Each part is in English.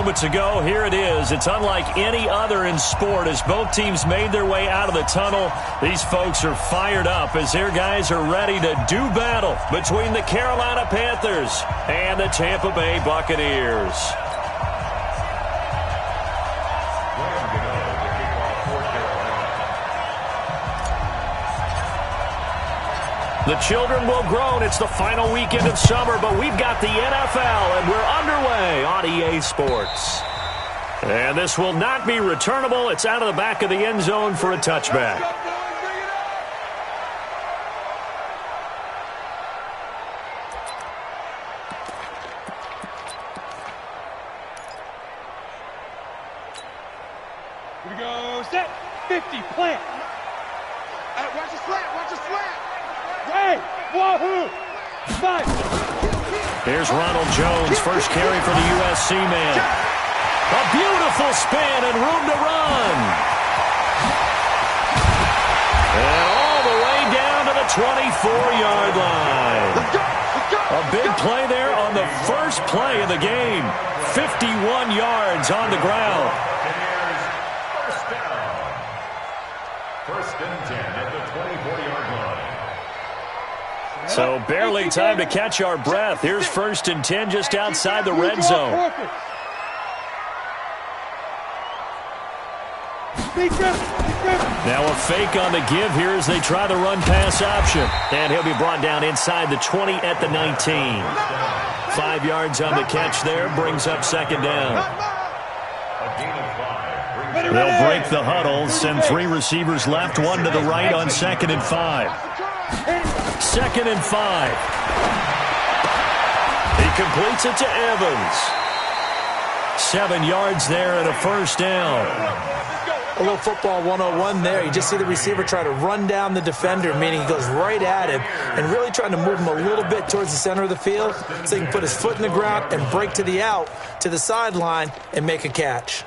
moments ago. Here it is. It's unlike any other in sport as both teams made their way out of the tunnel. These folks are fired up as their guys are ready to do battle between the Carolina Panthers and the Tampa Bay Buccaneers. The children will groan. It's the final weekend of summer, but we've got the NFL, and we're underway on EA Sports. And this will not be returnable. It's out of the back of the end zone for a touchback. Here we go. Set. 50. Plant. Watch the slant. Watch the slant. Hey, wahoo! Five. Here's Ronald Jones, first carry for the USC man. A beautiful spin and room to run. And all the way down to the 24-yard line. A big play there on the first play of the game. 51 yards on the ground. First and 10 at the 24-yard line. So barely time to catch our breath. Here's first and 10 just outside the red zone. Now a fake on the give here as they try the run-pass option. And he'll be brought down inside the 20 at the 19. 5 yards on the catch there, brings up second down. They'll break the huddle, send 3 receivers left, 1 to the right on 2nd and 5. 2nd and 5. He completes it to Evans. 7 yards there and a first down. A little football 101 there. You just see the receiver try to run down the defender, meaning he goes right at him and really trying to move him a little bit towards the center of the field so he can put his foot in the ground and break to the out, to the sideline, and make a catch.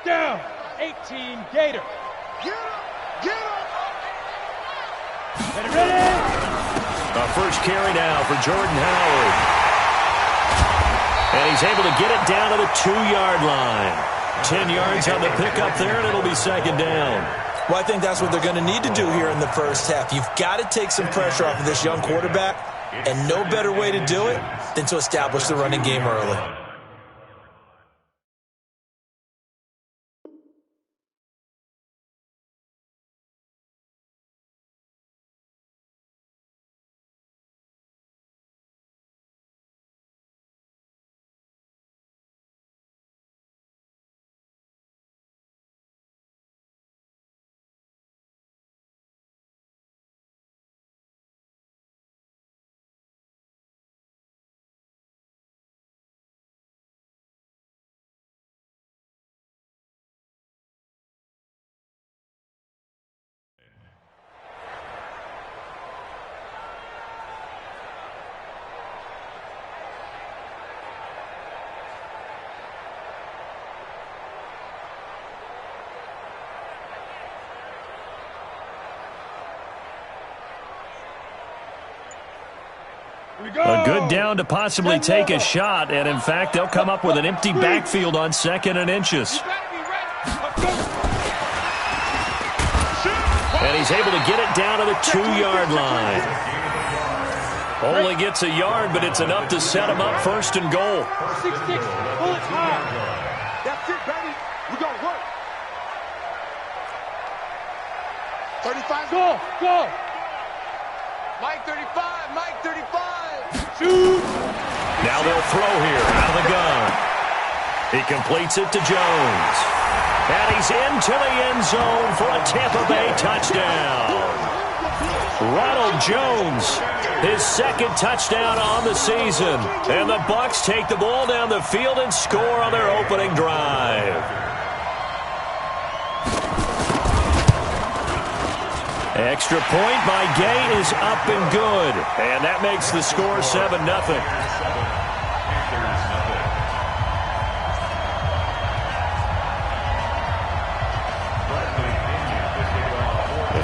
Down. 18 Gator. Get him. Get him. Ready. A first carry now for Jordan Howard. And he's able to get it down to the 2-yard line. 10 yards on the pickup there, and it'll be second down. Well, I think that's what they're going to need to do here in the first half. You've got to take some pressure off of this young quarterback, and no better way to do it than to establish the running game early. A good down to possibly take a shot, and in fact, they'll come up with an empty backfield on 2nd and inches. And he's able to get it down to the 2-yard line. Only gets a yard, but it's enough to set him up first and goal. 6-6. Pull it high. That's it, baby. We gonna work. 35. Go. Mike 35. Mike 35. Shoot. Now they'll throw here out of the gun. He completes it to Jones. And he's into the end zone for a Tampa Bay touchdown. Ronald Jones, his 2nd touchdown on the season. And the Bucs take the ball down the field and score on their opening drive. Extra point by Gay is up and good. And that makes the score 7-0.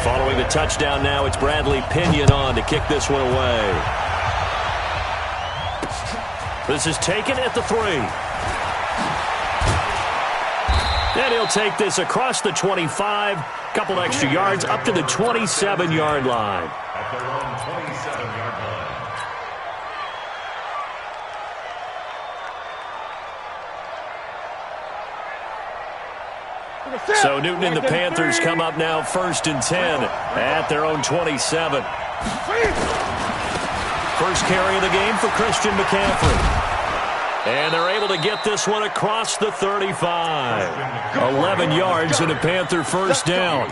Following the touchdown now, it's Bradley Pinion on to kick this one away. This is taken at the 3. And he'll take this across the 25, couple extra yards up to the 27-yard line. At their own 27-yard line. So Newton and the Panthers come up now 1st and 10 at their own 27. First carry of the game for Christian McCaffrey. And they're able to get this one across the 35. 11 yards and a Panther first down.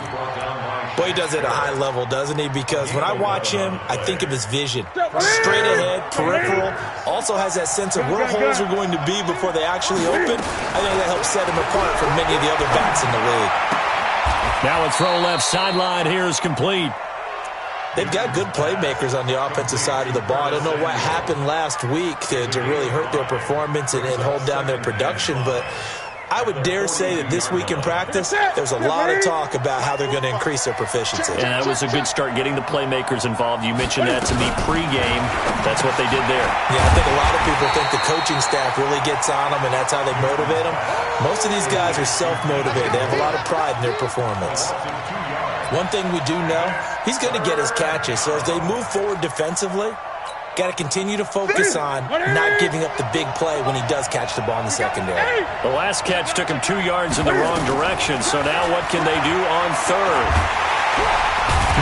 Boy, he does it at a high level, doesn't he? Because when I watch him, I think of his vision. Straight ahead, peripheral. Also has that sense of where holes are going to be before they actually open. I think that helps set him apart from many of the other backs in the league. Now a throw left sideline here is complete. They've got good playmakers on the offensive side of the ball. I don't know what happened last week to really hurt their performance and hold down their production, but I would dare say that this week in practice, there's a lot of talk about how they're going to increase their proficiency. And that was a good start getting the playmakers involved. You mentioned that to me pregame. That's what they did there. Yeah, I think a lot of people think the coaching staff really gets on them, and that's how they motivate them. Most of these guys are self-motivated. They have a lot of pride in their performance. One thing we do know, he's going to get his catches. So as they move forward defensively, got to continue to focus on not giving up the big play when he does catch the ball in the secondary. The last catch took him 2 yards in the wrong direction. So now what can they do on 3rd?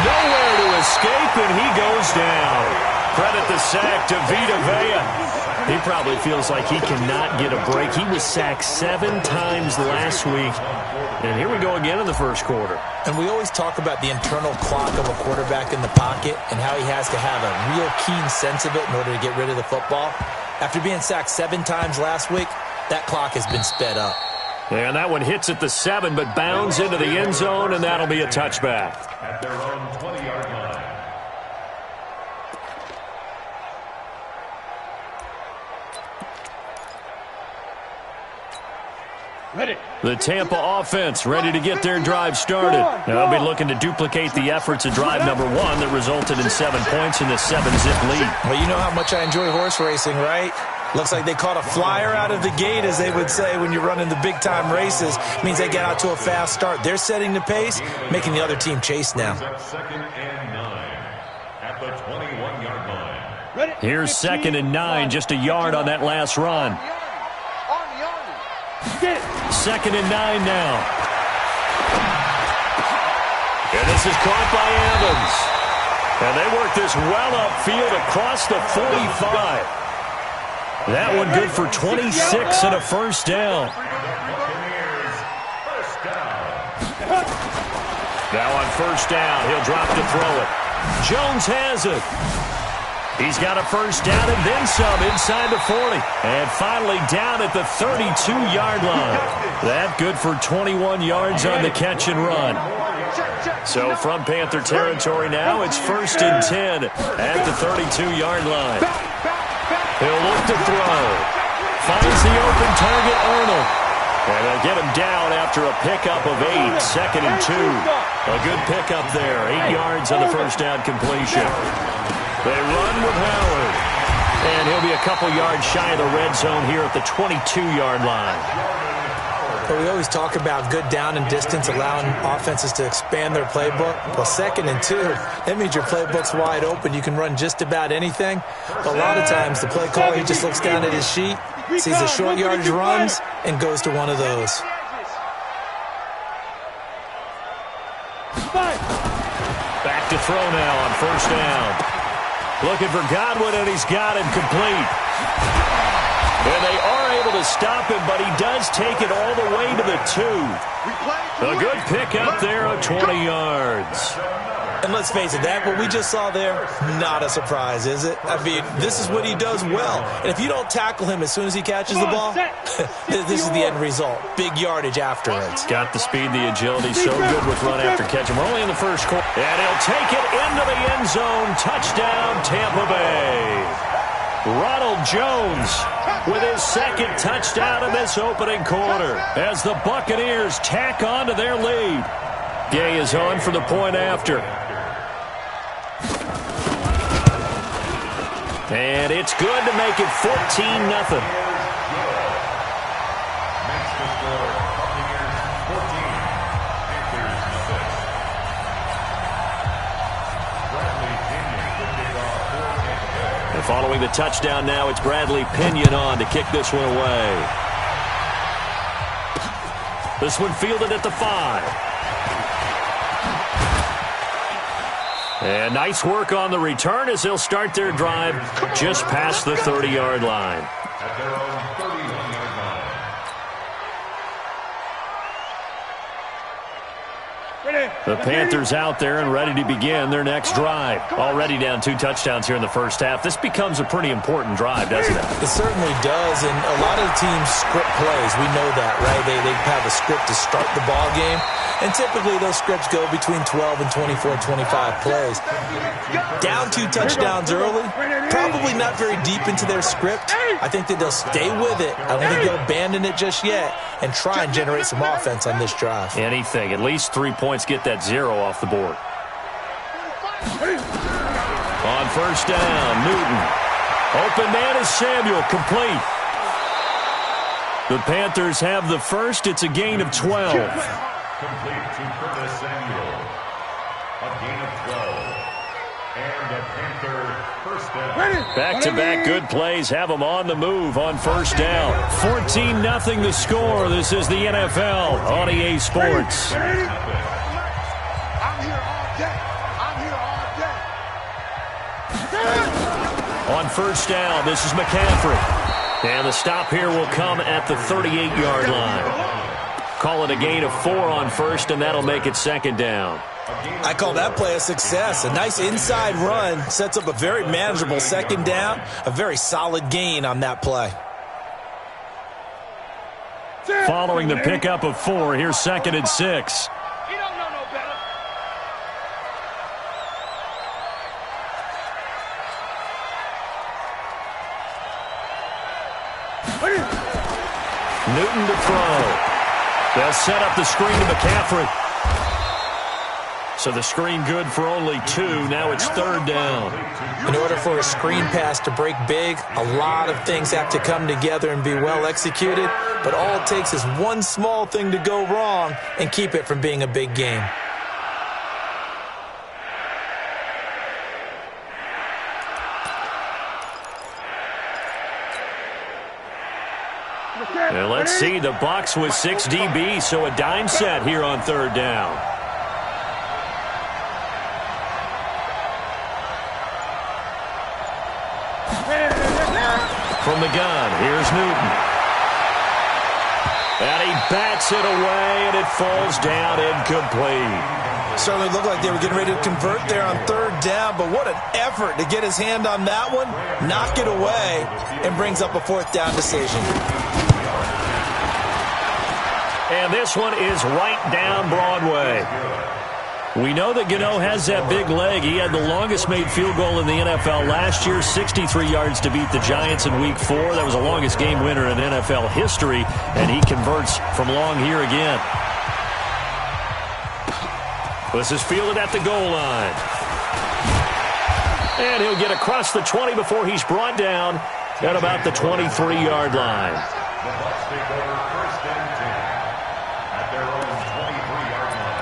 Nowhere to escape, and he goes down. Credit the sack to Vita Vea. He probably feels like he cannot get a break. He was sacked 7 times last week. And here we go again in the first quarter. And we always talk about the internal clock of a quarterback in the pocket and how he has to have a real keen sense of it in order to get rid of the football. After being sacked 7 times last week, that clock has been sped up. And that one hits at the 7, but bounds into the end zone, and that'll be a touchback. At their own 20-yard line. Ready. The Tampa offense ready to get their drive started. Now they'll be looking to duplicate the efforts of drive number 1 that resulted in 7 points in the 7-zip lead. Well, you know how much I enjoy horse racing, right? Looks like they caught a flyer out of the gate, as they would say when you're running the big-time races. It means they get out to a fast start. They're setting the pace, making the other team chase now. 2nd and 9 at the 21-yard line. Ready. Here's 2nd and 9, just a yard on that last run. Get it. 2nd and 9 now. And this is caught by Evans. And they work this well upfield across the 45. That one good for 26 and a first down. Now on first down, he'll drop to throw it. Jones has it. He's got a first down and then some inside the 40. And finally down at the 32-yard line. That good for 21 yards on the catch and run. So from Panther territory now, it's 1st and 10 at the 32-yard line. He'll look to throw. Finds the open target, Arnold. And they'll get him down after a pickup of 8, 2nd and 2. A good pickup there, 8 yards on the first down completion. They run with Howard. And he'll be a couple yards shy of the red zone here at the 22-yard line. But we always talk about good down and distance, allowing offenses to expand their playbook. Well, 2nd and 2, that means your playbook's wide open. You can run just about anything. But a lot of times, the play caller, he just looks down at his sheet, sees the short yardage runs, and goes to one of those. Back to throw now on first down. Looking for Godwin, and he's got him complete. And they are able to stop him, but he does take it all the way to the 2. A good pickup there of 20 yards. And let's face it, that what we just saw there, not a surprise, is it? I mean, this is what he does well. And if you don't tackle him as soon as he catches the ball, this is the end result. Big yardage afterwards. Got the speed, the agility, so good with run after catch. We're only in the first quarter. And he'll take it into the end zone. Touchdown, Tampa Bay. Ronald Jones with his 2nd touchdown in this opening quarter as the Buccaneers tack on to their lead. Gay is on for the point after. And it's good to make it 14-0. And following the touchdown now, it's Bradley Pinion on to kick this one away. This one fielded at the 5. And nice work on the return as they'll start their drive just past the 30-yard line. At their own 31-yard line. The Panthers out there and ready to begin their next drive. Already down 2 touchdowns here in the first half. This becomes a pretty important drive, doesn't it? It certainly does, and a lot of the teams script plays. We know that, right? They have a script to start the ball game, and typically those scripts go between 12 and 24, 25 plays. Down 2 touchdowns early, probably not very deep into their script. I think that they'll stay with it. I don't think they'll abandon it just yet and try and generate some offense on this drive. Anything, at least 3 points, get that 0 off the board. On first down, Newton. Open man is Samuel, complete. The Panthers have the first. It's a gain of 12. Complete to Curtis Samuel. A gain of 12. And the Panther first down. Back-to-back good plays have them on the move on first down. 14-0 the score. This is the NFL on EA Sports. I'm here all day. I'm here all day. On first down, this is McCaffrey. And the stop here will come at the 38-yard line. Call it a gain of 4 on first, and that'll make it second down. I call that play a success. A nice inside run sets up a very manageable second down, a very solid gain on that play. Following the pickup of 4, here's 2nd and 6. You don't know no better. Newton to throw. They'll set up the screen to McCaffrey. So the screen good for only 2. Now it's 3rd down. In order for a screen pass to break big, a lot of things have to come together and be well executed. But all it takes is one small thing to go wrong and keep it from being a big game. And let's see, the Bucs with 6 DBs, so a dime set here on 3rd down. From the gun, here's Newton. And he bats it away, and it falls down incomplete. Certainly looked like they were getting ready to convert there on 3rd down, but what an effort to get his hand on that one, knock it away, and brings up a 4th down decision. And this one is right down Broadway. We know that Gano has that big leg. He had the longest made field goal in the NFL last year, 63 yards to beat the Giants in Week 4. That was the longest game winner in NFL history, and he converts from long here again. This is fielded at the goal line. And he'll get across the 20 before he's brought down at about the 23-yard line. The Bucs take over 1st and 10 at their own 23-yard line.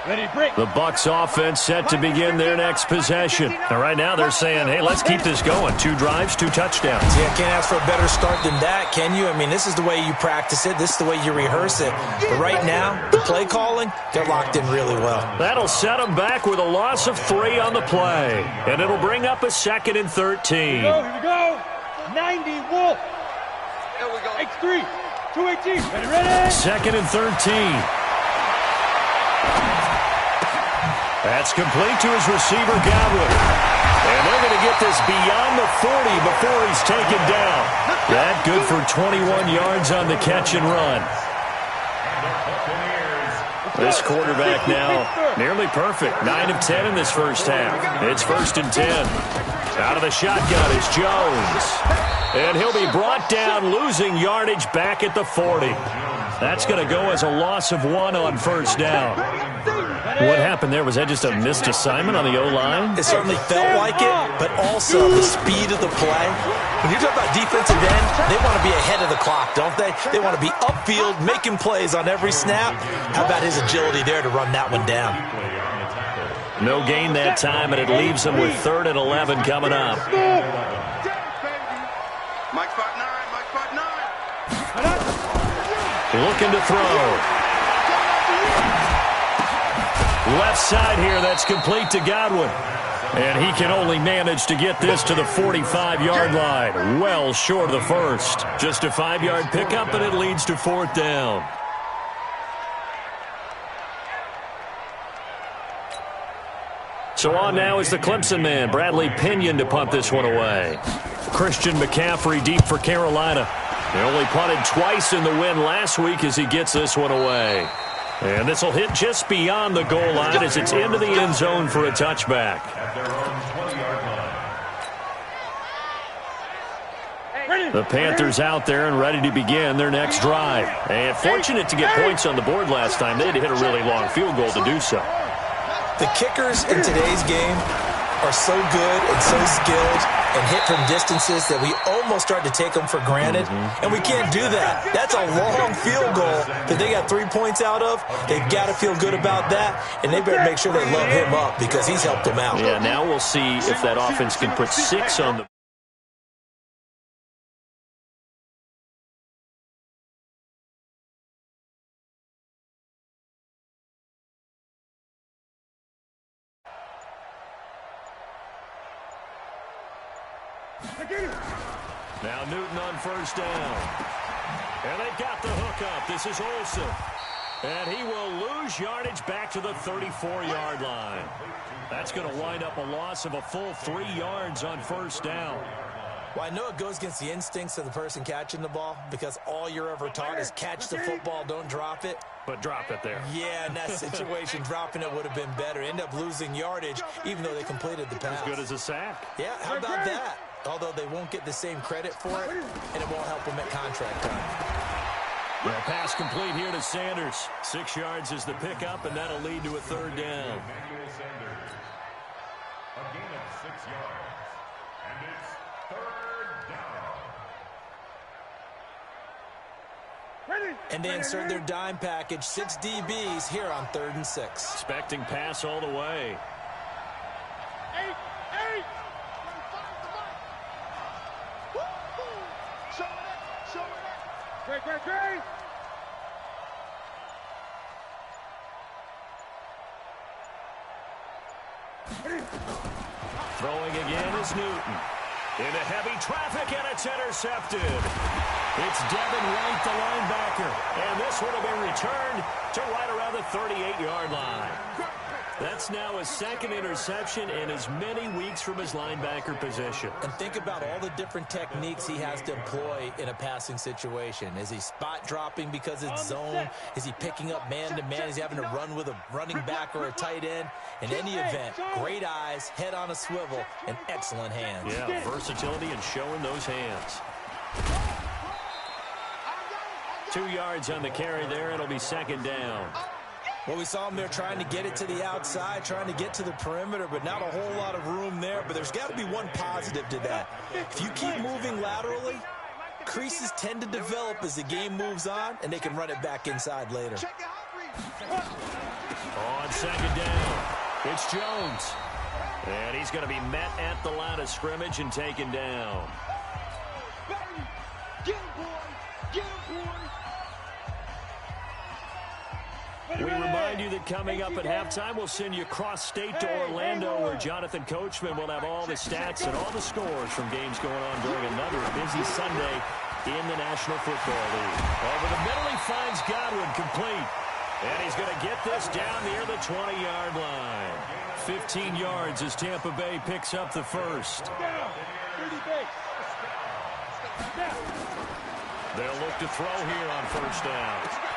Ready, break. The Bucs offense set to begin their next possession. And right now they're saying, hey, let's keep this going. 2 drives, 2 touchdowns. Yeah, can't ask for a better start than that, can you? I mean, this is the way you practice it. This is the way you rehearse it. But right now, the play calling, they're locked in really well. That'll set them back with a loss of 3 on the play. And it'll bring up a 2nd and 13. Here we go. 90 Wolf. Here we go. X3. 218. Ready? 2nd and 13. That's complete to his receiver, Godwin. And they're going to get this beyond the 40 before he's taken down. That good for 21 yards on the catch and run. This quarterback now nearly perfect. 9 of 10 in this first half. It's 1st and 10. Out of the shotgun is Jones. And he'll be brought down, losing yardage back at the 40. That's going to go as a loss of 1 on first down. What happened there? Was that just a missed assignment on the O-line? It certainly felt like it, but also the speed of the play. When you're talking about defensive end, they want to be ahead of the clock, don't they? They want to be upfield, making plays on every snap. How about his agility there to run that one down? No gain that time, and it leaves them with 3rd and 11 coming up. Mike spot 9, Mike spot 9. Looking to throw. Left side here, that's complete to Godwin. And he can only manage to get this to the 45-yard line. Well short of the first. Just a 5-yard pickup, and it leads to 4th down. So on now is the Clemson man, Bradley Pinion, to punt this one away. Christian McCaffrey deep for Carolina. They only punted twice in the win last week as he gets this one away. And this will hit just beyond the goal line as it's into the end zone for a touchback. The Panthers out there and ready to begin their next drive. And fortunate to get points on the board last time. They had to hit a really long field goal to do so. The kickers in today's game are so good and so skilled and hit from distances that we almost start to take them for granted, and we can't do that. That's a long field goal that they got 3 points out of. They've got to feel good about that, and they better make sure they load him up because he's helped them out. Yeah, now we'll see if that offense can put 6 on the Now Newton on first down. And they got the hook up. This is Olsen. And he will lose yardage back to the 34-yard line. That's going to wind up a loss of a full 3 yards on first down. Well, I know it goes against the instincts of the person catching the ball because all you're ever taught is catch the football, don't drop it. But drop it there. Yeah, in that situation, dropping it would have been better. End up losing yardage even though they completed the pass. As good as a sack. Yeah, how about that? Although they won't get the same credit for it, and it won't help them at contract time. Well, pass complete here to Sanders. 6 yards is the pickup, and that'll lead to a 3rd down. A gain of 6 yards. And it's 3rd down. And they insert their dime package, 6 DBs here on 3rd and 6. Expecting pass all the way. 8. Great. Throwing again is Newton. Into heavy traffic, and it's intercepted. It's Devin White, the linebacker. And this would have been returned to right around the 38-yard line. That's now his 2nd interception in as many weeks from his linebacker position. And think about all the different techniques he has to employ in a passing situation. Is he spot dropping because it's zone? Is he picking up man-to-man? Is he having to run with a running back or a tight end? In any event, great eyes, head on a swivel, and excellent hands. Yeah, versatility and showing those hands. 2 yards on the carry there. It'll be 2nd down. Well, we saw him there trying to get it to the outside, trying to get to the perimeter, but not a whole lot of room there. But there's got to be one positive to that. If you keep moving laterally, creases tend to develop as the game moves on, and they can run it back inside later. On 2nd down, it's Jones. And he's going to be met at the line of scrimmage and taken down. Get him, boy. We remind you that coming up at halftime, we'll send you cross-state to Orlando, where Jonathan Coachman will have all the stats and all the scores from games going on during another busy Sunday in the National Football League. Over the middle, he finds Godwin complete. And he's going to get this down near the 20-yard line. 15 yards as Tampa Bay picks up the first. They'll look to throw here on first down.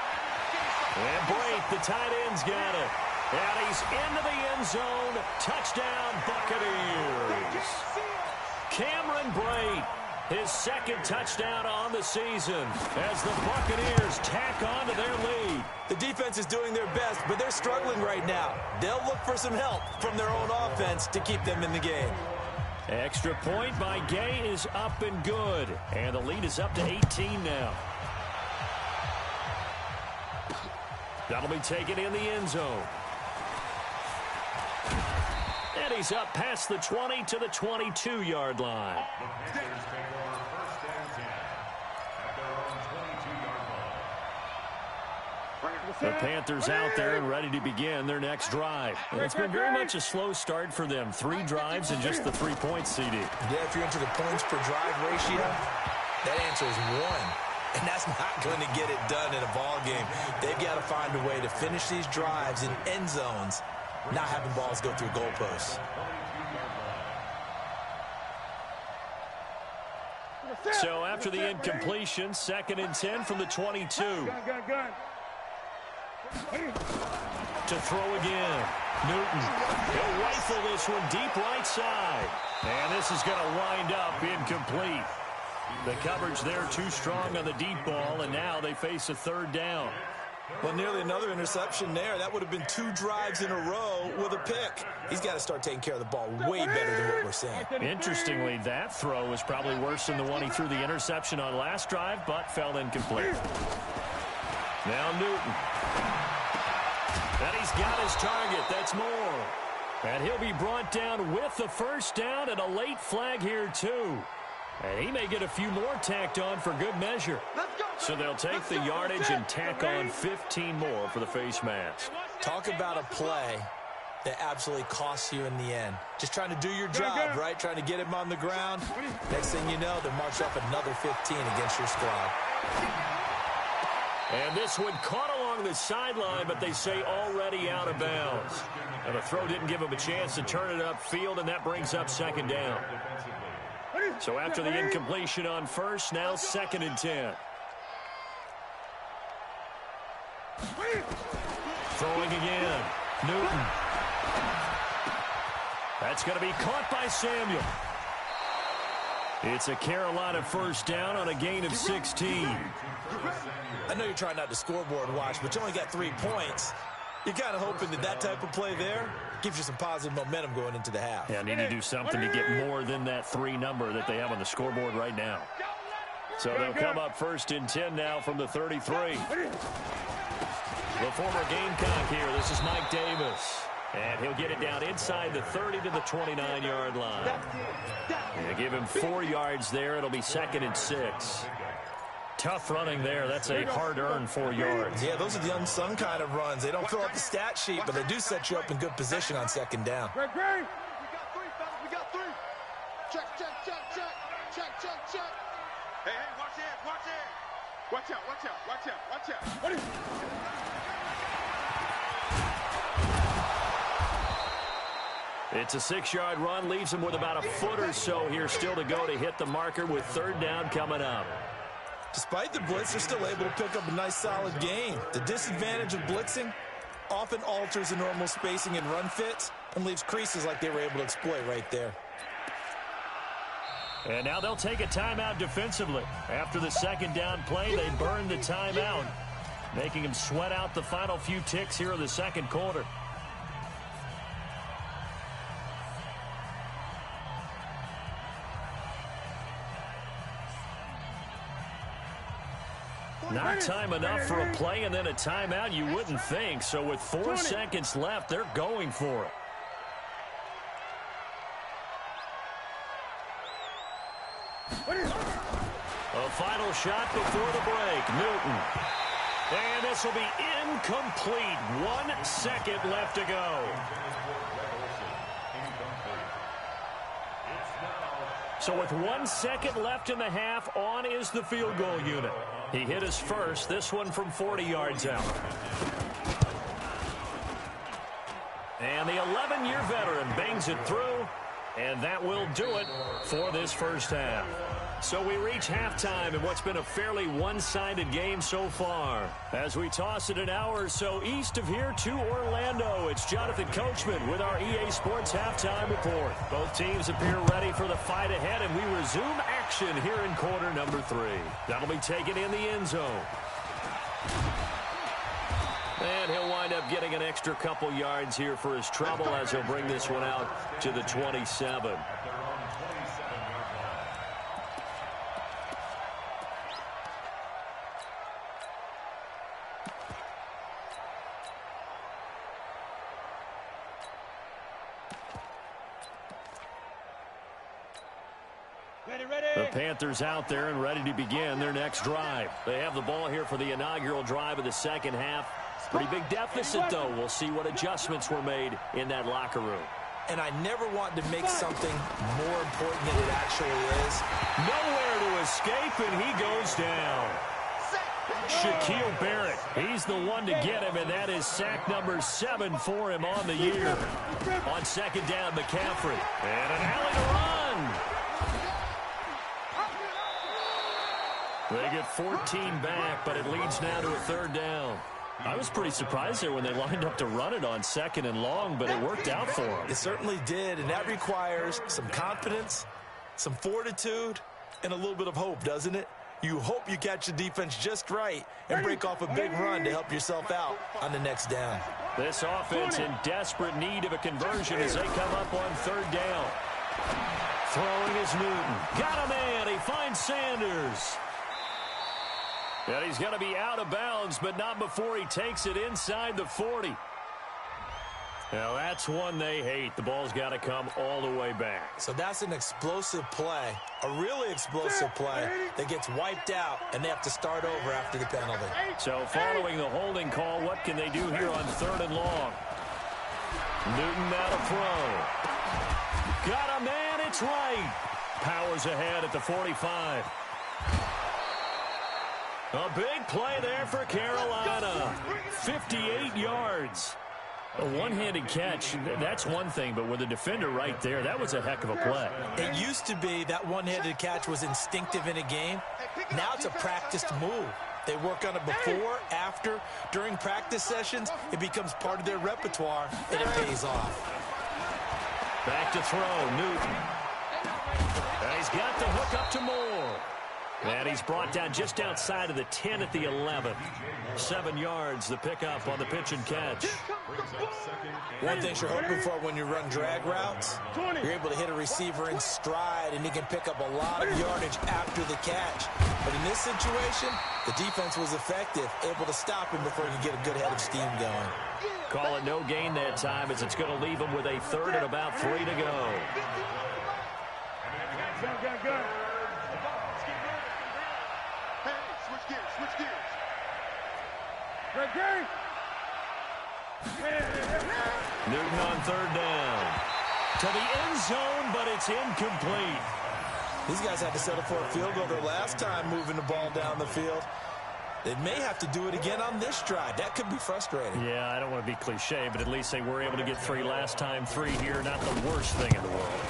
And Brate, the tight end's got it. And he's into the end zone. Touchdown, Buccaneers. Cameron Brate His second touchdown on the season as the Buccaneers tack on to their lead. The defense is doing their best, but they're struggling right now. They'll look for some help from their own offense to keep them in the game. Extra point by Gay is up and good. And the lead is up to 18 now. That'll be taken in the end zone. And he's up past the 20 to the 22-yard line. The Panthers take over first and 10 at their own 22-yard line. The Panthers out there and ready to begin their next drive. And it's been very much a slow start for them. 3 drives and just the 3 points, CD. Yeah, if you're into the points per drive ratio, that answer is 1. And that's not going to get it done in a ball game. They've got to find a way to finish these drives in end zones, not having balls go through goalposts. So after the incompletion, 2nd and 10 from the 22. To throw again. Newton. He'll rifle this one deep right side. And this is going to wind up incomplete. The coverage there too strong on the deep ball, and now they face a 3rd down. Well, nearly another interception there. That would have been 2 drives in a row with a pick. He's got to start taking care of the ball way better than what we're seeing. Interestingly, that throw was probably worse than the one he threw the interception on last drive, but fell incomplete. Now Newton. And he's got his target. That's more. And he'll be brought down with the 1st down and a late flag here, too. And he may get a few more tacked on for good measure. So they'll take the yardage and tack on 15 more for the face mask. Talk about a play that absolutely costs you in the end. Just trying to do your job, right? Trying to get him on the ground. Next thing you know, they're marched off another 15 against your squad. And this one caught along the sideline, but they say already out of bounds. And the throw didn't give him a chance to turn it upfield, and that brings up 2nd down. So after the incompletion on 1st, now 2nd and 10. Throwing again. Newton. That's going to be caught by Samuel. It's a Carolina 1st down on a gain of 16. I know you're trying not to scoreboard watch, but you only got 3 points. You're kind of hoping that that type of play there gives you some positive momentum going into the half. Yeah, need to do something to get more than that 3 number that they have on the scoreboard right now. So they'll come up 1st and 10 now from the 33. The former Gamecock here. This is Mike Davis. And he'll get it down inside the 30 to the 29-yard line. They give him 4 yards there. It'll be 2nd and 6. Tough running there. That's a hard-earned 4 yards. Yeah, those are the unsung kind of runs. They don't fill up the stat sheet, but they do set you up in good position on 2nd down. We got 3, fellas. We got 3. Check. Hey, watch it. Watch out. It's a 6-yard run. Leaves him with about a foot or so here still to go to hit the marker with 3rd down coming up. Despite the blitz, they're still able to pick up a nice, solid gain. The disadvantage of blitzing often alters the normal spacing and run fits and leaves creases like they were able to exploit right there. And now they'll take a timeout defensively. After the 2nd down play, they burn the timeout, making him sweat out the final few ticks here in the 2nd quarter. Not time enough for a play and then a timeout, you wouldn't think. So with 4 seconds left, they're going for it. A final shot before the break. Newton. And this will be incomplete. 1 second left to go. So with 1 second left in the half, on is the field goal unit. He hit his first, this one from 40 yards out. And the 11-year veteran bangs it through, and that will do it for this first half. So we reach halftime in what's been a fairly one-sided game so far. As we toss it an hour or so east of here to Orlando, it's Jonathan Coachman with our EA Sports Halftime Report. Both teams appear ready for the fight ahead, and we resume action action here in quarter number 3. That'll be taken in the end zone. And he'll wind up getting an extra couple yards here for his trouble as he'll bring this one out to the 27. The Panthers out there and ready to begin their next drive. They have the ball here for the inaugural drive of the second half. Pretty big deficit, though. We'll see what adjustments were made in that locker room. And I never want to make something more important than it actually is. Nowhere to escape, and he goes down. Shaquille Barrett, he's the one to get him, and that is sack number 7 for him on the year. On second down, McCaffrey. And an alley to run. They get 14 back, but it leads now to a third down. I was pretty surprised there when they lined up to run it on second and long, but it worked out for them. It certainly did, and that requires some confidence, some fortitude, and a little bit of hope, doesn't it? You hope you catch the defense just right and break off a big run to help yourself out on the next down. This offense in desperate need of a conversion as they come up on third down. Throwing is Newton. Got a man. He finds Sanders. And he's going to be out of bounds, but not before he takes it inside the 40. Now, that's one they hate. The ball's got to come all the way back. So that's an explosive play, a really explosive play that gets wiped out, and they have to start over after the penalty. So following the holding call, what can they do here on third and long? Newton now to throw. Got a man, it's right. Powers ahead at the 45. A big play there for Carolina. 58 yards. A one-handed catch, that's one thing, but with a defender right there, that was a heck of a play. It used to be that one-handed catch was instinctive in a game. Now it's a practiced move. They work on it before, after, during practice sessions. It becomes part of their repertoire, and it pays off. Back to throw, Newton. And he's got the hook up to Moore. And he's brought down just outside of the 10 at the 11. 7 yards, the pickup on the pitch and catch. One thing you're hoping for when you run drag routes, you're able to hit a receiver in stride, and he can pick up a lot of yardage after the catch. But in this situation, the defense was effective, able to stop him before he could get a good head of steam going. Call it no gain that time, as it's going to leave him with a third and about 3 to go. Switch gears. Newton on third down. To the end zone, but it's incomplete. These guys had to settle for a field goal their last time moving the ball down the field. They may have to do it again on this drive. That could be frustrating. Yeah, I don't want to be cliche, but at least they were able to get 3 last time. 3 here, not the worst thing in the world.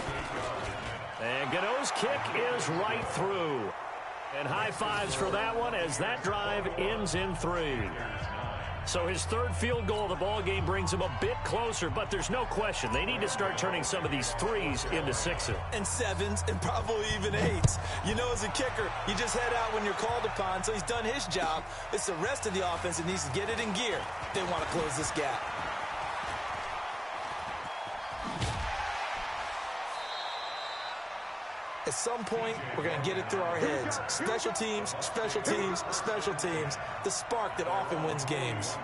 And Godot's kick is right through. And high fives for that one as that drive ends in 3. So his third field goal of the ball game brings him a bit closer, but there's no question they need to start turning some of these 3s into 6s. And 7s and probably even 8s. You know, as a kicker, you just head out when you're called upon, so he's done his job. It's the rest of the offense that needs to get it in gear if they want to close this gap. At some point, we're going to get it through our heads. Special teams, special teams, special teams. The spark that often wins games.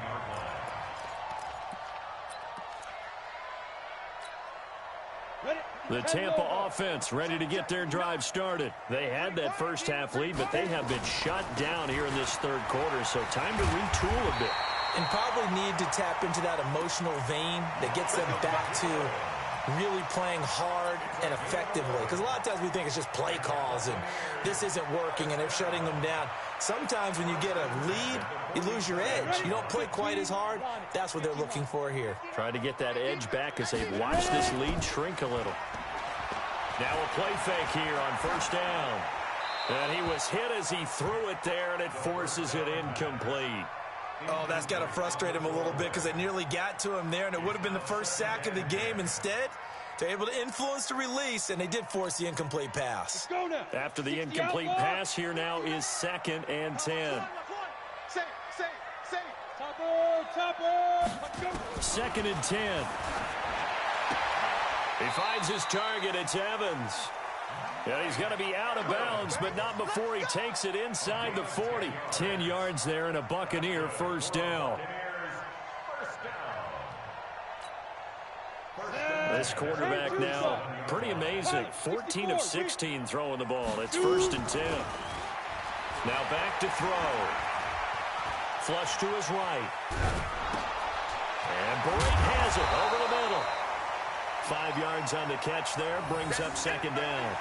The Tampa offense ready to get their drive started. They had that first half lead, but they have been shut down here in this third quarter, so time to retool a bit. And probably need to tap into that emotional vein that gets them back to really playing hard and effectively. Because a lot of times we think it's just play calls and this isn't working and they're shutting them down. Sometimes when you get a lead, you lose your edge. You don't play quite as hard. That's what they're looking for here. Try to get that edge back as they've watched this lead shrink a little. Now a play fake here on first down. And he was hit as he threw it there, and it forces it incomplete. Oh, that's got to frustrate him a little bit because they nearly got to him there, and it would have been the first sack of the game. Instead, They're able to influence the release, and they did force the incomplete pass. Go now. After the incomplete pass, here now is 2nd and 10. Say, Topper. Let's go. 2nd and 10. He finds his target. It's Evans. Yeah, he's going to be out of bounds, but not before he takes it inside the 40. 10 yards there and a Buccaneer first down. This quarterback now, pretty amazing. 14 of 16 throwing the ball. It's 1st and 10. Now back to throw. Flush to his right. And Brake has it over the middle. 5 yards on the catch there, brings up 2nd down.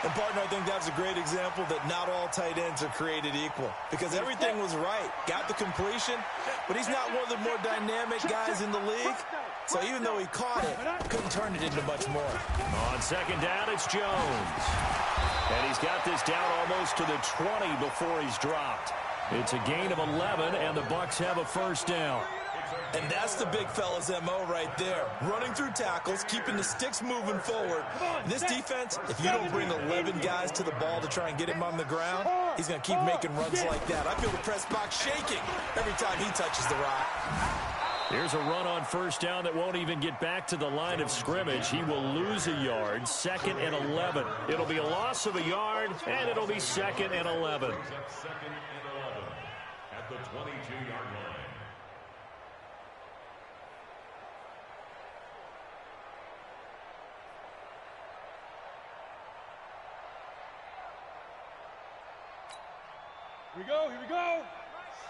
And, partner, I think that's a great example that not all tight ends are created equal because everything was right. Got the completion, but he's not one of the more dynamic guys in the league. So even though he caught it, couldn't turn it into much more. On 2nd down, it's Jones. And he's got this down almost to the 20 before he's dropped. It's a gain of 11, and the Bucs have a first down. And that's the big fella's MO right there. Running through tackles, keeping the sticks moving forward. This defense, if you don't bring 11 guys to the ball to try and get him on the ground, he's going to keep making runs like that. I feel the press box shaking every time he touches the rock. Here's a run on first down that won't even get back to the line of scrimmage. He will lose a yard, 2nd and 11. It'll be a loss of a yard, and it'll be 2nd and 11. 2nd and 11 at the 22-yard line. Here we go.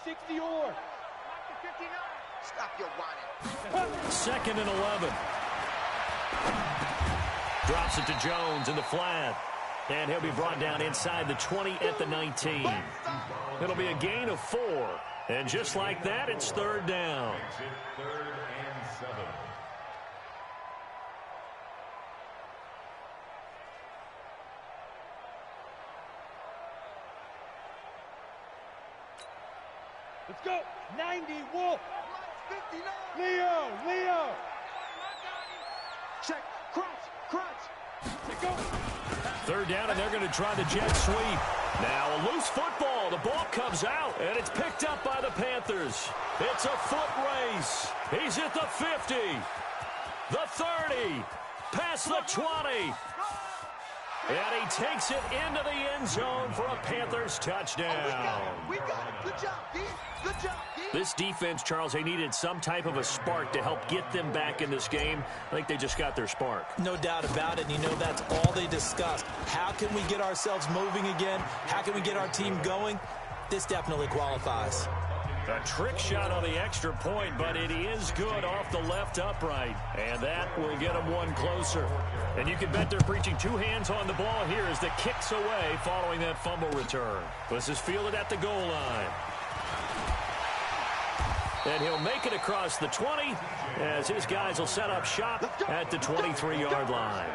60 or. 59. Stop your whining. 2nd and 11. Drops it to Jones in the flat. And he'll be brought down inside the 20 at the 19. It'll be a gain of 4. And just like that, it's 3rd down. 3rd and 7. Let's go. 90, Wolf. 59. Leo. Check. Crunch. Let's go. 3rd down, and they're going to try the jet sweep. Now a loose football. The ball comes out, and it's picked up by the Panthers. It's a foot race. He's at the 50, the 30, past the 20. And he takes it into the end zone for a Panthers touchdown. We got it. Good job, D. Good job, D. This defense, Charles, they needed some type of a spark to help get them back in this game. I think they just got their spark. No doubt about it, and you know that's all they discussed. How can we get ourselves moving again? How can we get our team going? This definitely qualifies. A trick shot on the extra point, but it is good off the left upright. And that will get them one closer. And you can bet they're preaching 2 hands on the ball here as the kick's away following that fumble return. This is fielded at the goal line. And he'll make it across the 20 as his guys will set up shop at the 23-yard line.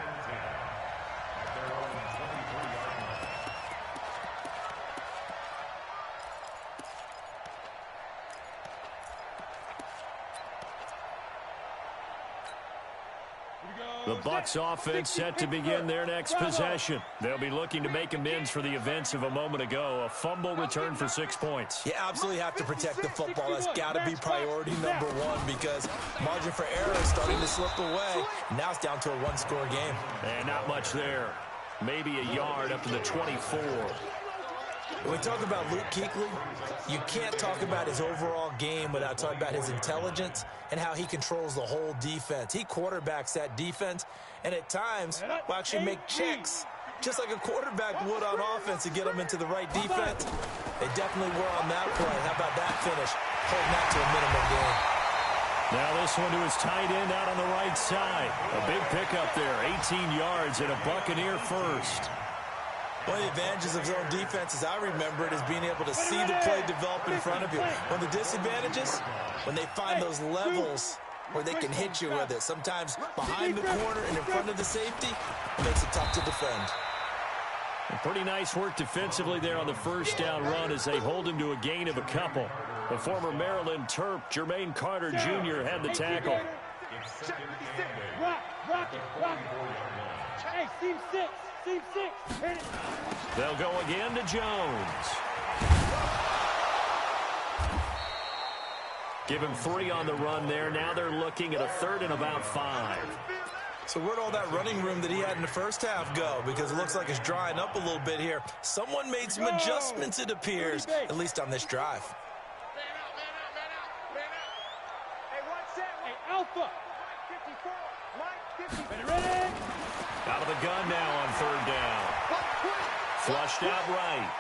The Bucs offense set to begin their next possession. They'll be looking to make amends for the events of a moment ago. A fumble return for 6 points. You absolutely have to protect the football. That's got to be priority number 1 because margin for error is starting to slip away. Now it's down to a 1-score game. And not much there. Maybe a yard up to the 24. When we talk about Luke Kuechly, you can't talk about his overall game without talking about his intelligence and how he controls the whole defense. He quarterbacks that defense, and at times will actually make checks, just like a quarterback would on offense to get them into the right defense. They definitely were on that play. How about that finish? Holding that to a minimum game. Now this one to his tight end out on the right side. A big pickup there, 18 yards and a Buccaneer first. One of the advantages of zone defense, as I remember it, is being able to see the play develop in front of you. One of the disadvantages, when they find those levels where they can hit you with it, sometimes behind the corner and in front of the safety, it makes it tough to defend. Pretty nice work defensively there on the first down run as they hold him to a gain of a couple. The former Maryland Terp, Jermaine Carter Jr., had the tackle. Rock. Rock it, rock it. Hey, seam six. Seam six. Hit it. They'll go again to Jones. Give him 3 on the run there. Now they're looking at a 3rd and about 5. So where'd all that running room that he had in the first half go? Because it looks like it's drying up a little bit here. Someone made some adjustments, it appears, at least on this drive. Man out, man out, man out, man out. Hey, one set. Hey, Alpha. Mike 54. Mike 54. Ready? Out of the gun now on 3rd down. Flushed out right.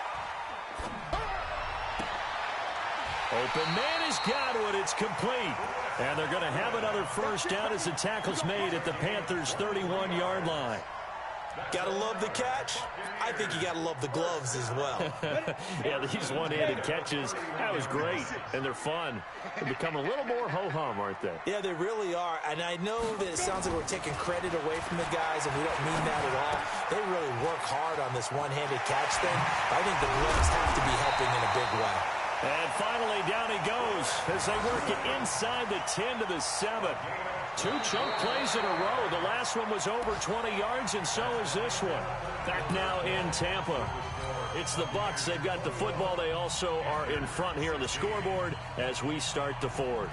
Open man has got it. It's complete. And they're going to have another first down as the tackle's made at the Panthers' 31-yard line. Gotta love the catch. I think you gotta love the gloves as well. Yeah, these one-handed catches, that was great, and they're fun. They become a little more ho-hum, aren't they? Yeah, they really are. And I know that it sounds like we're taking credit away from the guys, and we don't mean that at all. They really work hard on this one-handed catch thing. I think the gloves have to be helping in a big way. And finally, down he goes as they work it inside the 10 to the 7. 2 chunk plays in a row. The last one was over 20 yards, and so is this one. Back now in Tampa. It's the Bucs. They've got the football. They also are in front here on the scoreboard as we start the 4th.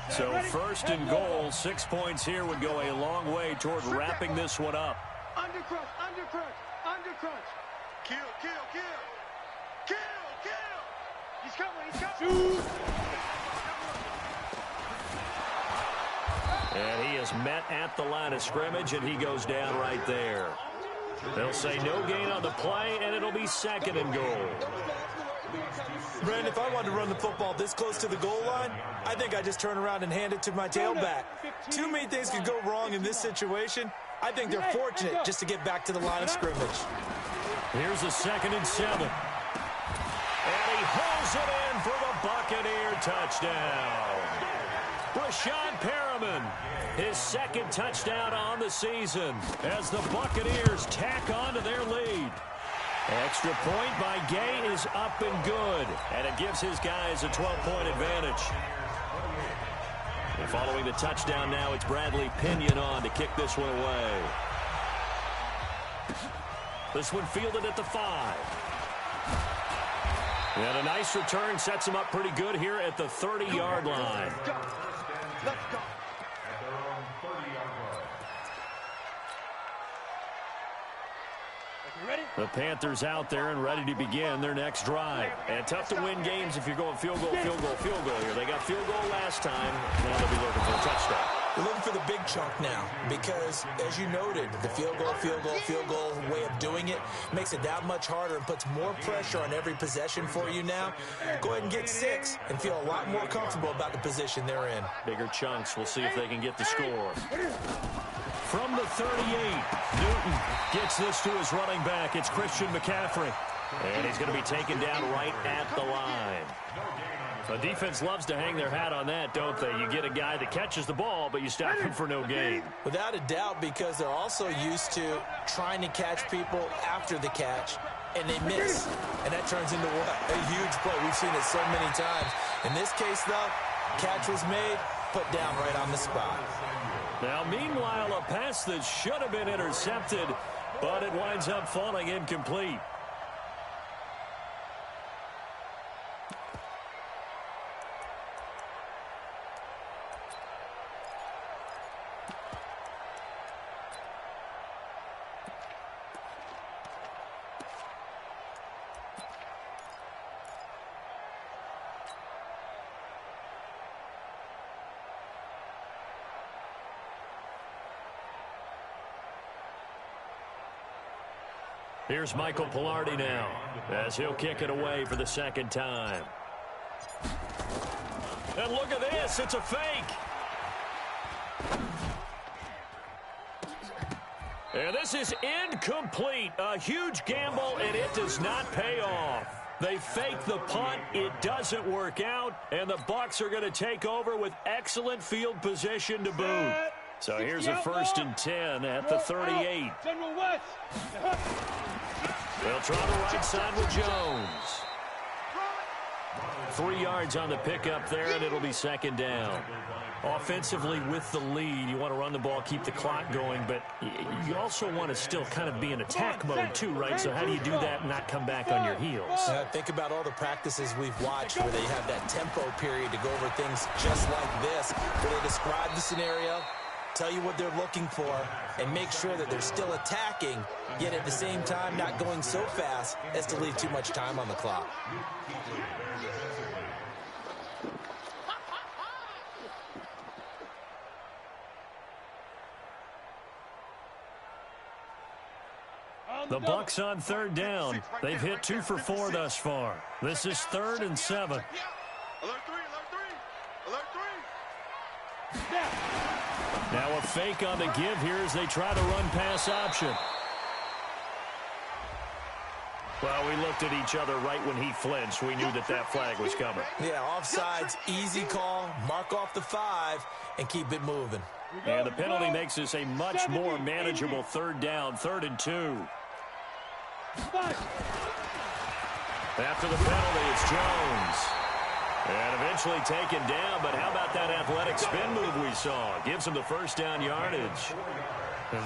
So 1st and goal, 6 points here would go a long way toward wrapping this one up. Undercrunch, undercrunch, undercrunch. Kill, kill, kill. Kill, kill. He's coming, he's coming. Shoot. And he is met at the line of scrimmage, and he goes down right there. They'll say no gain on the play, and it'll be 2nd and goal. Brandon, if I wanted to run the football this close to the goal line, I think I just turn around and hand it to my tailback. Too many things could go wrong in this situation. I think they're fortunate just to get back to the line of scrimmage. Here's a 2nd and 7. And he hauls it in for the Buccaneer touchdown. Rashad Perriman, his 2nd touchdown on the season as the Buccaneers tack on to their lead. Extra point by Gay is up and good, and it gives his guys a 12-point advantage. And following the touchdown now, it's Bradley Pinion on to kick this one away. This one fielded at the 5. And a nice return sets him up pretty good here at the 30-yard line. Let's go. At their own 30-yard line. You ready? The Panthers out there and ready to begin their next drive. And tough to win games if you're going field goal, field goal, field goal here. They got field goal last time. Now they'll be looking for a touchdown. We're looking for the big chunk now because, as you noted, the field goal way of doing it makes it that much harder and puts more pressure on every possession for you now. Go ahead and get 6 and feel a lot more comfortable about the position they're in. Bigger chunks. We'll see if they can get the score. From the 38, Newton gets this to his running back. It's Christian McCaffrey. And he's going to be taken down right at the line. The defense loves to hang their hat on that, don't they? You get a guy that catches the ball, but you stop him for no gain. Without a doubt, because they're also used to trying to catch people after the catch, and they miss. And that turns into what? A huge play. We've seen it so many times. In this case, though, catch was made, put down right on the spot. Now, meanwhile, a pass that should have been intercepted, but it winds up falling incomplete. Here's Michael Pilardi now as he'll kick it away for the 2nd time. And look at this. It's a fake. And this is incomplete. A huge gamble, and it does not pay off. They fake the punt. It doesn't work out, and the Bucs are going to take over with excellent field position to boot. So here's a 1st and 10 at the 38. General West. They'll try the right side with Jones. 3 yards on the pickup there, and it'll be second down. Offensively with the lead, you want to run the ball, keep the clock going, but you also want to still kind of be in attack mode too, right? So how do you do that and not come back on your heels? Think about all the practices we've watched where they have that tempo period to go over things just like this, where they describe the scenario, tell you what they're looking for, and make sure that they're still attacking, yet at the same time not going so fast as to leave too much time on the clock. The Bucs on third down. They've hit 2 for 4 thus far. This is 3rd and 7. Alert 3, alert 3, alert 3. Now a fake on the give here as they try to run pass option. Well, we looked at each other right when he flinched. We knew that that flag was coming. Yeah, offsides, easy call, mark off the 5, and keep it moving. And the penalty makes this a much more manageable third down, 3rd and 2. After the penalty, it's Jones. And eventually taken down, but how about that athletic spin move we saw? Gives them the first down yardage.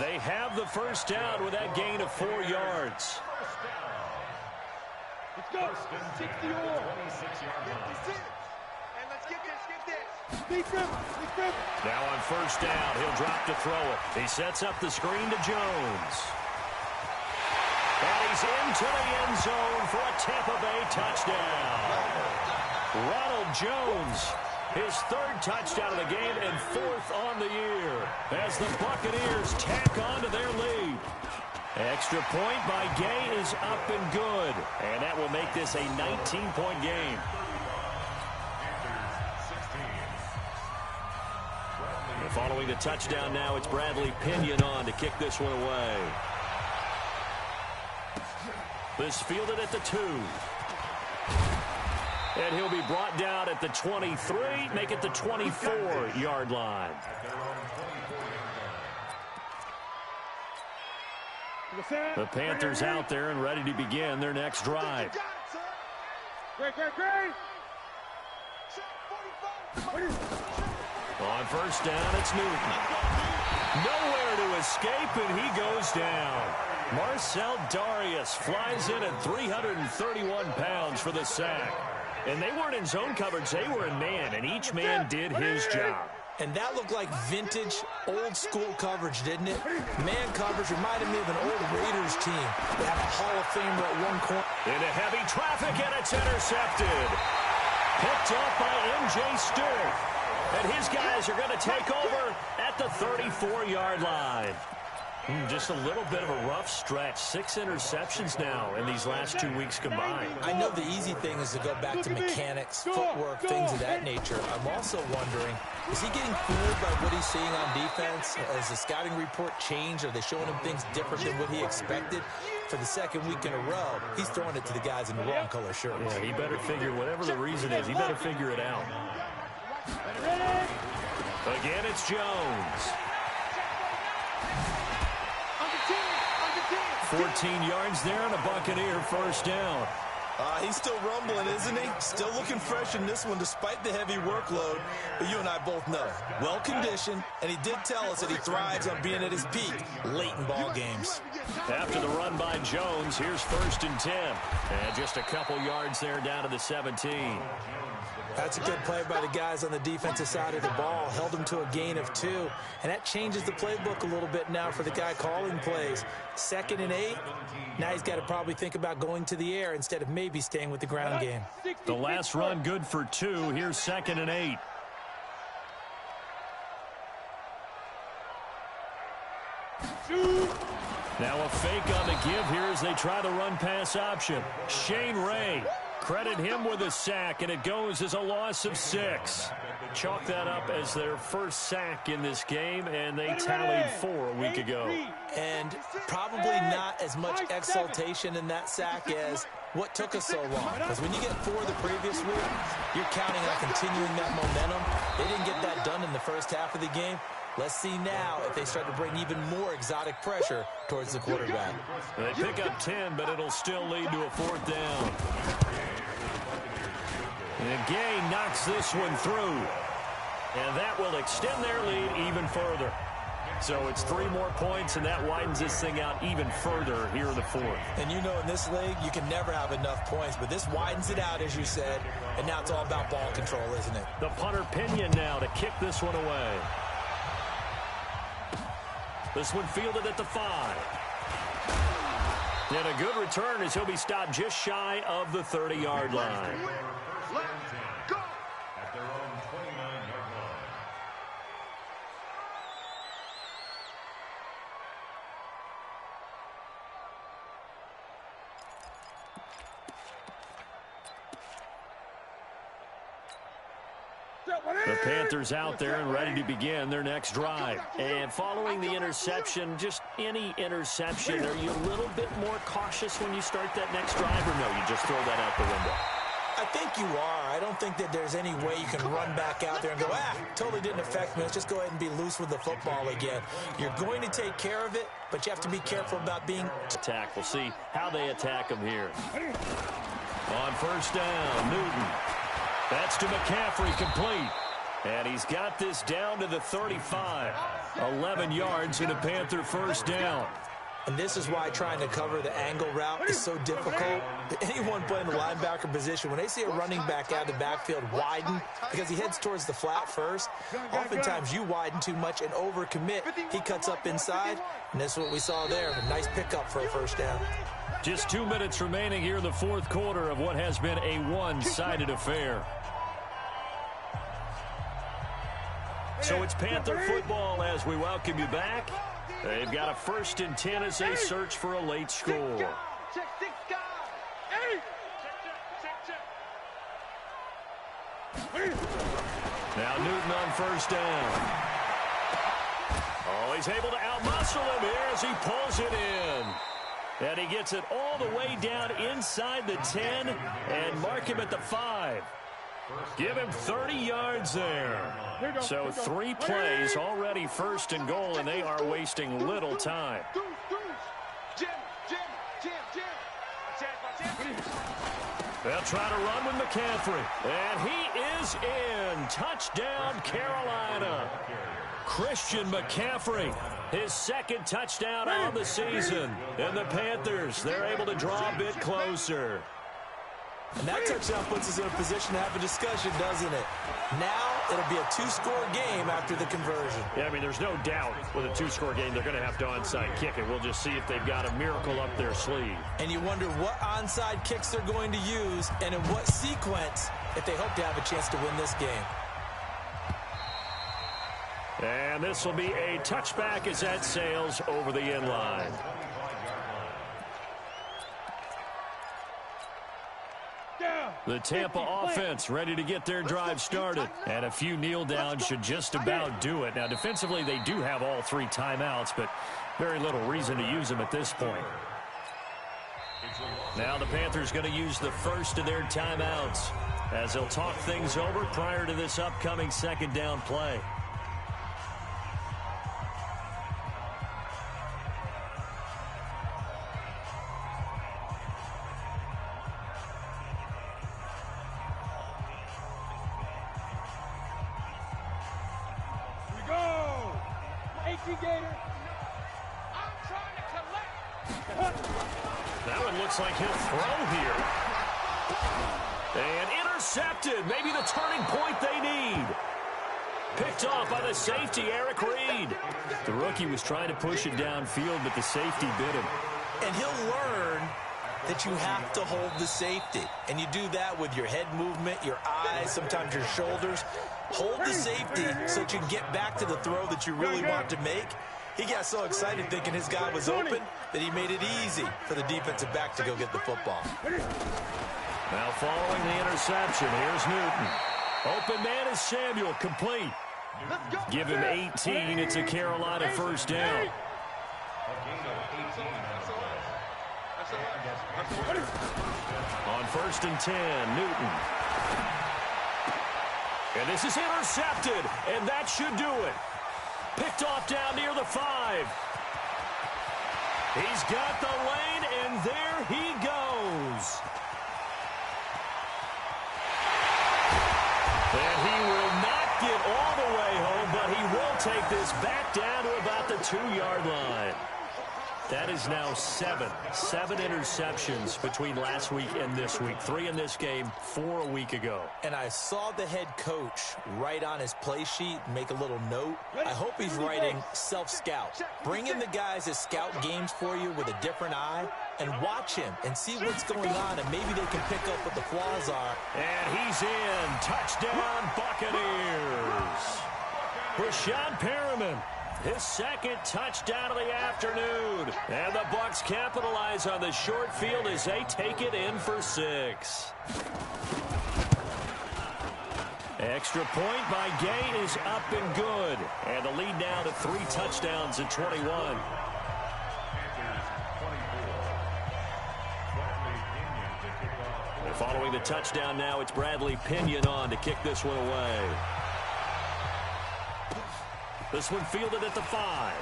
They have the first down with that gain of 4 yards. Let's go. 60 all. 56. And let's get this. Big grip. Now on first down, he'll drop to throw it. He sets up the screen to Jones. And he's into the end zone for a Tampa Bay touchdown. Ronald Jones, his 3rd touchdown of the game and 4th on the year as the Buccaneers tack on to their lead. Extra point by Gay is up and good, and that will make this a 19-point game. And following the touchdown now, it's Bradley Pinion on to kick this one away. This fielded at the 2. And he'll be brought down at the 23, make it the 24-yard line. The Panthers out there and ready to begin their next drive. Great. On first down, it's Newton. Nowhere to escape, and he goes down. Marcel Darius flies in at 331 pounds for the sack. And they weren't in zone coverage, they were in man, and each man did his job. And that looked like vintage, old-school coverage, didn't it? Man coverage reminded me of an old Raiders team. They have a Hall of Famer at one corner. Into heavy traffic, and it's intercepted. Picked off by M.J. Stewart. And his guys are going to take over at the 34-yard line. Just a little bit of a rough stretch. 6 interceptions now in these last 2 weeks combined. I know the easy thing is to go back to mechanics, footwork, things of that nature. I'm also wondering, is he getting fooled by what he's seeing on defense? Has the scouting report changed? Are they showing him things different than what he expected? For the 2nd week in a row, he's throwing it to the guys in the wrong color shirts. Yeah, he better figure, whatever the reason is, he better figure it out. Again, it's Jones. 14 yards there and a Buccaneer first down. He's still rumbling, isn't he? Still looking fresh in this one despite the heavy workload. But you and I both know, well-conditioned, and he did tell us that he thrives on being at his peak late in ball games. After the run by Jones, here's 1st and 10. And just a couple yards there down to the 17. That's a good play by the guys on the defensive side of the ball. Held him to a gain of 2. And that changes the playbook a little bit now for the guy calling plays. 2nd and 8. Now he's got to probably think about going to the air instead of maybe staying with the ground game. The last run good for 2. Here's 2nd and 8. Now a fake on the give here as they try to run pass option. Shane Ray. Credit him with a sack, and it goes as a loss of 6. Chalk that up as their first sack in this game, and they tallied 4 a week ago. And probably not as much exultation in that sack as what took us so long. Because when you get 4 the previous week, you're counting on continuing that momentum. They didn't get that done in the first half of the game. Let's see now if they start to bring even more exotic pressure towards the quarterback. They pick up 10, but it'll still lead to a 4th down. And Gay knocks this one through. And that will extend their lead even further. So it's 3 more points, and that widens this thing out even further here in the 4th. And you know in this league, you can never have enough points, but this widens it out, as you said, and now it's all about ball control, isn't it? The punter Pinion now to kick this one away. This one fielded at the 5. And a good return as he'll be stopped just shy of the 30-yard line. At their own 29-yard line. The Panthers out there and ready to begin their next drive. And following the interception, just any interception, are you a little bit more cautious when you start that next drive, or no, you just throw that out the window? I think you are. I don't think that there's any way you can run back out there and go, totally didn't affect me. Let's just go ahead and be loose with the football again. You're going to take care of it, but you have to be careful about being... Attack. We'll see how they attack him here. On first down, Newton. That's to McCaffrey, complete. And he's got this down to the 35. 11 yards and a Panther first down. And this is why trying to cover the angle route is so difficult. Anyone playing the linebacker position, when they see a running back out of the backfield widen, because he heads towards the flat first, oftentimes you widen too much and overcommit. He cuts up inside, and that's what we saw there. A nice pickup for a first down. Just 2 minutes remaining here in the 4th quarter of what has been a one-sided affair. So it's Panther football as we welcome you back. They've got a 1st and 10 as they search for a late score. Now Newton on first down. Oh, he's able to outmuscle him here as he pulls it in. And he gets it all the way down inside the 10 and mark him at the 5. Give him 30 yards there. So 3 plays already 1st and goal, and they are wasting little time. They'll try to run with McCaffrey. And he is in. Touchdown, Carolina. Christian McCaffrey, his 2nd touchdown on the season. And the Panthers, they're able to draw a bit closer. And that touchdown puts us in a position to have a discussion, doesn't it? Now it'll be a 2-score game after the conversion. Yeah, I mean, there's no doubt with a 2-score game they're going to have to onside kick it. We'll just see if they've got a miracle up their sleeve. And you wonder what onside kicks they're going to use and in what sequence if they hope to have a chance to win this game. And this will be a touchback as that sails over the end line. The Tampa offense ready to get their drive started. And a few kneel downs should just about do it. Now, defensively, they do have all 3 timeouts, but very little reason to use them at this point. Now the Panthers going to use the first of their timeouts as they'll talk things over prior to this upcoming 2nd down play. That one looks like he'll throw here. And intercepted. Maybe the turning point they need. Picked off by the safety, Eric Reed. The rookie was trying to push it downfield, but the safety bit him. And he'll learn that you have to hold the safety. And you do that with your head movement, your eyes, sometimes your shoulders. Hold the safety so that you can get back to the throw that you really want to make. He got so excited thinking his guy was open that he made it easy for the defensive back to go get the football. Now following the interception, here's Newton. Open man is Samuel, complete. Give him 18. It's a Carolina first down. On 1st and 10, Newton. And this is intercepted, and that should do it. Picked off down near the 5. He's got the lane, and there he goes. take this back down to about the 2-yard line. That is now 7 interceptions between last week and this week. 3 in this game, 4 a week ago. And I saw the head coach write on his play sheet, make a little note. I hope he's writing self-scout. Bring in the guys that scout games for you with a different eye and watch him and see what's going on, and maybe they can pick up what the flaws are. And he's in. Touchdown, Buccaneers. Rashad Perriman, his second touchdown of the afternoon. And the Bucs capitalize on the short field as they take it in for 6. Extra point by Gay is up and good. And the lead now to 3 touchdowns at 21. And following the touchdown now, it's Bradley Pinion on to kick this one away. This one fielded at the 5.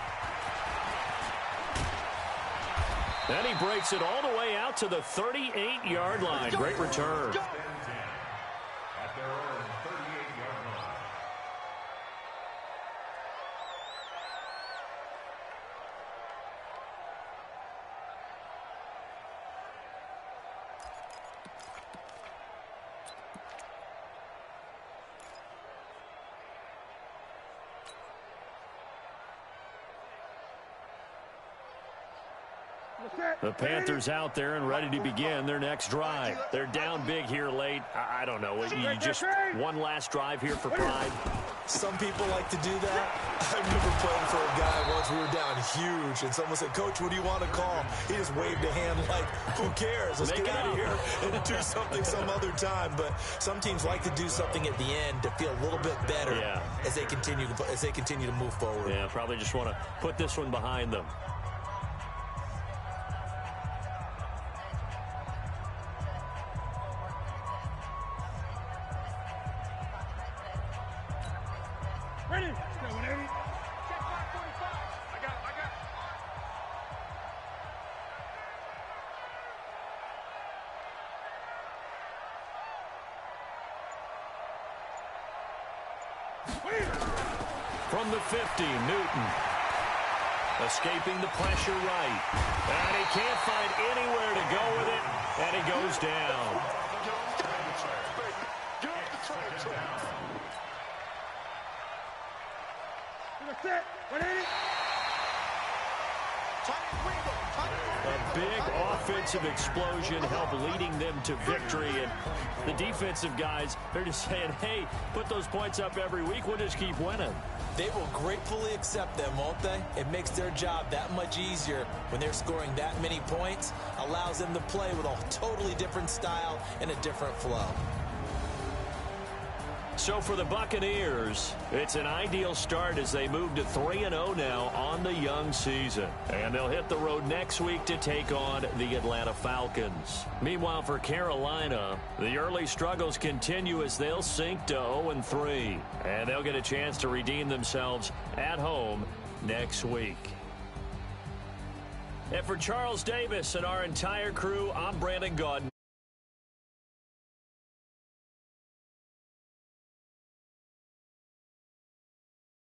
And he breaks it all the way out to the 38-yard line. Great return. At their own 38-yard line. The Panthers out there and ready to begin their next drive. They're down big here late. I don't know. You just one last drive here for pride. Some people like to do that. I remember playing for a guy once. We were down huge, and someone said, "Coach, what do you want to call?" He just waved a hand like, "Who cares? Let's get out of here and do something some other time." But some teams like to do something at the end to feel a little bit better as they continue to move forward. Yeah, probably just want to put this one behind them. Ready? Go, 180. Check 545. I got it. From the 50, Newton. Escaping the pressure right. And he can't find anywhere to go with it. And he goes down. Set. 180. A big offensive explosion helped leading them to victory. And the defensive guys, they're just saying, hey, put those points up every week. We'll just keep winning. They will gratefully accept them, won't they? It makes their job that much easier when they're scoring that many points. Allows them to play with a totally different style and a different flow. So for the Buccaneers, it's an ideal start as they move to 3-0 now on the young season. And they'll hit the road next week to take on the Atlanta Falcons. Meanwhile, for Carolina, the early struggles continue as they'll sink to 0-3. And they'll get a chance to redeem themselves at home next week. And for Charles Davis and our entire crew, I'm Brandon Gaudin.